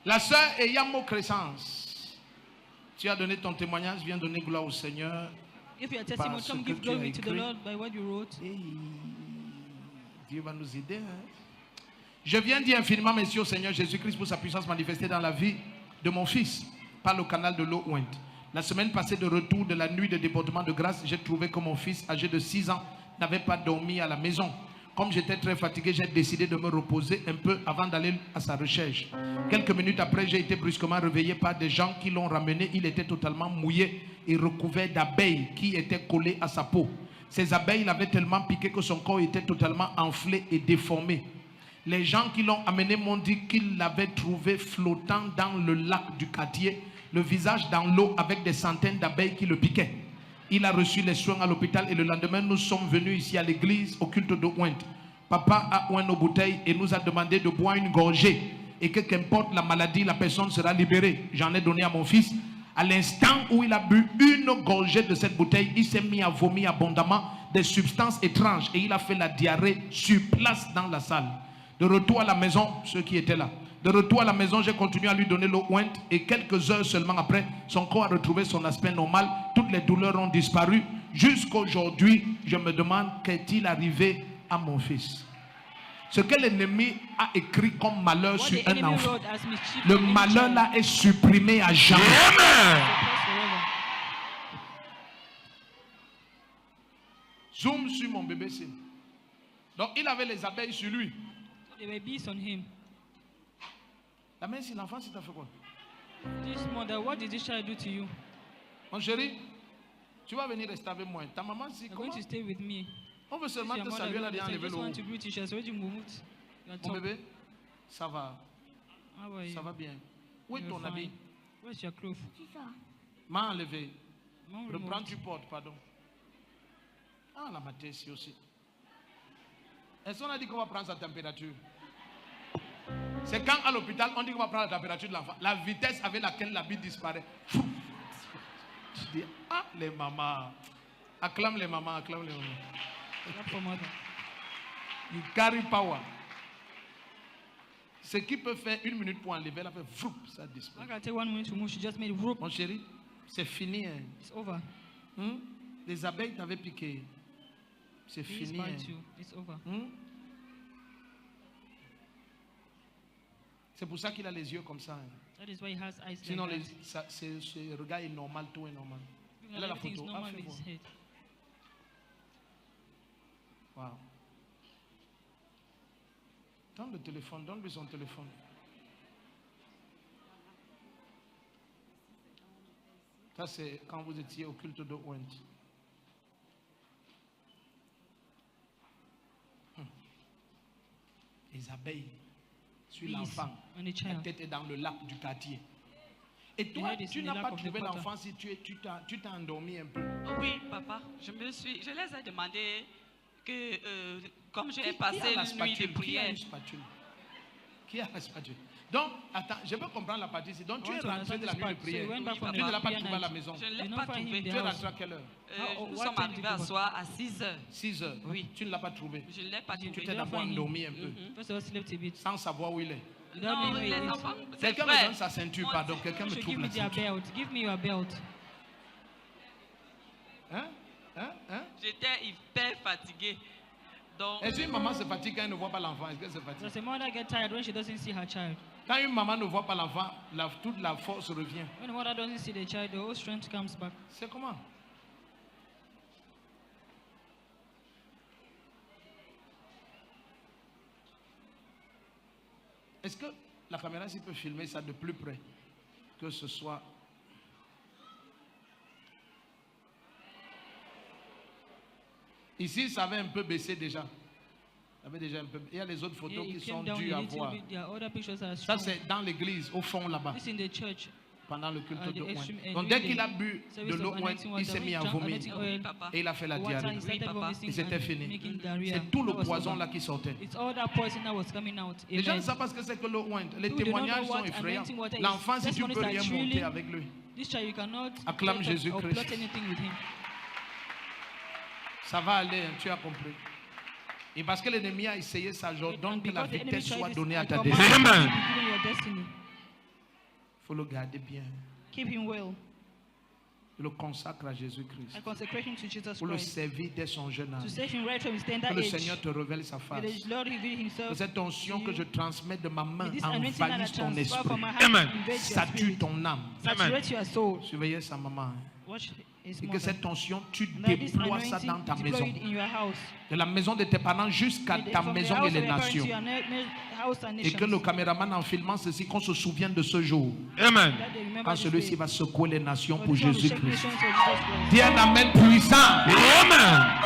La sœur Eyamo Crescence, tu as donné ton témoignage, viens donner gloire au Seigneur. If you are testimony, come give glory to the Lord by what you wrote. Hey, Dieu va nous aider. Hein? Je viens dire infiniment merci au Seigneur Jésus-Christ pour sa puissance manifestée dans la vie de mon fils par le canal de l'eau ointe. La semaine passée de retour de la nuit de déportement de grâce, j'ai trouvé que mon fils âgé de 6 ans n'avait pas dormi à la maison. Comme j'étais très fatigué, j'ai décidé de me reposer un peu avant d'aller à sa recherche. Quelques minutes après, j'ai été brusquement réveillé par des gens qui l'ont ramené. Il était totalement mouillé et recouvert d'abeilles qui étaient collées à sa peau. Ces abeilles l'avaient tellement piqué que son corps était totalement enflé et déformé. Les gens qui l'ont amené m'ont dit qu'ils l'avaient trouvé flottant dans le lac du quartier, le visage dans l'eau avec des centaines d'abeilles qui le piquaient. Il a reçu les soins à l'hôpital et le lendemain, nous sommes venus ici à l'église au culte de ointe. Papa a oint nos bouteilles et nous a demandé de boire une gorgée et que qu'importe la maladie, la personne sera libérée. J'en ai donné à mon fils. À l'instant où il a bu une gorgée de cette bouteille, il s'est mis à vomir abondamment des substances étranges et il a fait la diarrhée sur place dans la salle. De retour à la maison, ceux qui étaient là, de retour à la maison, j'ai continué à lui donner l'eau ointe et quelques heures seulement après, son corps a retrouvé son aspect normal. Toutes les douleurs ont disparu. Jusqu'aujourd'hui, je me demande qu'est-il arrivé à mon fils. Ce que l'ennemi a écrit comme malheur sur un enfant, le malheur là est supprimé à jamais. Zoom sur mon bébé. Donc il avait les abeilles sur lui. La mère, si l'enfant, si t'as fait quoi? This mother, what did this child do to you? Mon chéri, tu vas venir rester avec moi. Ta maman, si comment? Going to stay with me. On veut seulement te saluer là, enlever le haut. Mon bébé, ça va. Ça va bien. Où est ton habit? Where's your clothes? M'a enlevé. Reprends, tu portes, pardon. Ah, la matin ici aussi. Est-ce qu'on a dit qu'on va prendre sa température? C'est quand à l'hôpital on dit qu'on va prendre la température de l'enfant. La vitesse avec laquelle l'habit disparaît. Je dis, ah les mamans. Acclame les mamans, acclame les mamans. You carry power. Ce qui peut faire 1 minute pour enlever, elle a fait froup, ça disparaît. Mon chéri, c'est fini. Hein. It's over. Les abeilles t'avaient piqué. C'est fini. Hein. It's over. C'est pour ça qu'il a les yeux comme ça. Hein. That is why he has eyes. Sinon, ce regard est normal, tout est normal. Elle a la photo. Wow. Donne le téléphone, donne-lui son téléphone. Ça, c'est quand vous étiez au culte de Oint. Les abeilles sur l'enfant. La tête est dans le lac du quartier. Et toi, tu n'as pas trouvé l'enfant si tu t'es endormi un peu. Oui, papa. Je les ai demandé que, comme j'ai passé une nuit de prière. Qui a la spatule? Donc, attends, je peux comprendre la partie ici. Donc, tu es rentré de la nuit de prière. Tu ne l'as pas trouvé à la maison. Je ne l'ai pas trouvé. Tu es rentré à quelle heure? Nous sommes arrivés à soir à 6 heures. 6 heures? Oui. Tu ne l'as pas trouvé? Je ne l'ai pas trouvé. Tu t'es d'abord endormi un peu. Sans savoir où il est. Non, les enfants. Quelqu'un me donne sa ceinture, pardon. Quelqu'un me trouve la ceinture. Give me your belt. Hein? J'étais hyper fatiguée. Est-ce qu'une maman se fatigue quand elle ne voit pas l'enfant? Est-ce qu'elle se fatigue? Does a mother get tired when she doesn't see her child? Quand une maman ne voit pas l'enfant, toute la force revient. When a mother doesn't see the child, the whole strength comes back. C'est comment? Est-ce que la caméra ici peut filmer ça de plus près? Que ce soit... Ici, ça avait un peu baissé déjà. Ça avait déjà un peu... Il y a les autres photos qui sont dues à voir. Ça, c'est dans l'église, au fond là-bas. Pendant le culte de Oint. Donc, dès qu'il a bu de l'eau Oint, il s'est mis à vomir. Et il a fait la diarrhée. Et c'était fini. C'est tout le poison là qui sortait. Les gens ne savent pas ce que c'est que l'eau Oint. Les témoignages sont effrayants. L'enfant, si tu ne peux rien monter avec lui. Acclame Jésus-Christ. Ça va aller, tu as compris. Et parce que l'ennemi a essayé ça, donc que la vitesse soit donnée à ta destinée. faut le garder bien. Keep him well. Je le consacre à Jésus-Christ. I consecrate him to Jesus Pour le Christ. servir dès son jeune To âge. save him right from his tender Que le age. Seigneur te révèle sa face. May the Lord reveal Que himself. cette onction que je transmets de ma main May this anointing that I envahisse ton transfer esprit. from my heart Amen. invade your Statue spirit. ton âme. Saturate your soul. Surveillez sa maman. Watch his Et que mother. cette onction, tu And that this déploies ça anointing dans ta deploy maison. it in your house. De la maison de tes parents jusqu'à ta From the maison house et of les your parents to nations. your house and Et que le nations. caméraman en filmant ceci, qu'on se souvienne de ce jour. Amen. That they remember Quand this celui-ci day. va secouer les nations For pour this one will shake Jésus-Christ. nations for Jesus Christ. Dis un amen puissant. Amen.